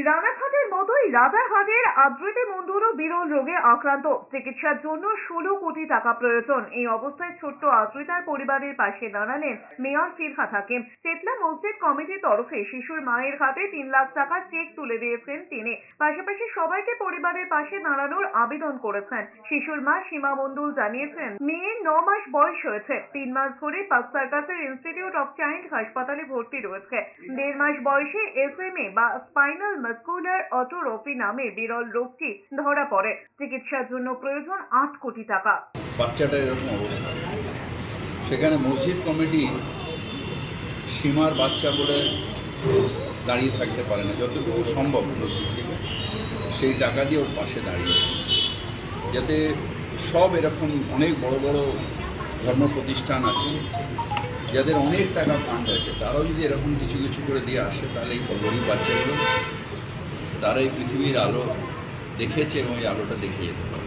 রানাঘাটের মতোই রাজারহাটের আদ্রিতে মণ্ডলও বিরল রোগে আক্রান্ত। চিকিৎসার জন্য 16 কোটি টাকা প্রয়োজন। এই অবস্থায় ছোট্ট আদ্রিতার পরিবারের পাশে দাঁড়ালেন মেয়র ফিরহাদ হাকিম। চেতলা মসজিদ কমিটির তরফে শিশুর মায়ের হাতে 3 লাখ টাকার চেক তুলে দিয়েছেন তিনি। পাশাপাশি সবাইকে পরিবারের পাশে দাঁড়ানোর আবেদন করেছেন। শিশুর মা সীমা মণ্ডল জানিয়েছেন, মেয়ের 9 মাস বয়স হয়েছে। 3 মাস ধরে পার্ক সার্কাসের ইনস্টিটিউট অফ চাইল্ড হাসপাতালে ভর্তি রয়েছে। 1.5 মাস বয়সে SMA বা স্পাইনাল মাসকুলার অটোরফি নামে বিরল রোগটি ধরা পড়ে। চিকিৎসার জন্য প্রয়োজন 8 কোটি টাকা। বাচ্চাটার এরকম অবস্থা, সেখানে মসজিদ কমিটি সীমার বাচ্চা বলে দাঁড়িয়ে থাকতে পারে না, যতটুকু সম্ভব মসজিদ থেকে সেই টাকা দিয়ে ওর পাশে দাঁড়িয়েছে, যাতে সব এরকম অনেক বড় বড় ধর্ম প্রতিষ্ঠান আছে যাদের অনেক টাকা ফান্ড আছে, তারাও যদি এরকম কিছু কিছু করে দিয়ে আসে, তাহলে এই গরিব বাচ্চাগুলো তারা এই পৃথিবীর আলো দেখেছে এবং এই আলোটা দেখে যেতে পারে।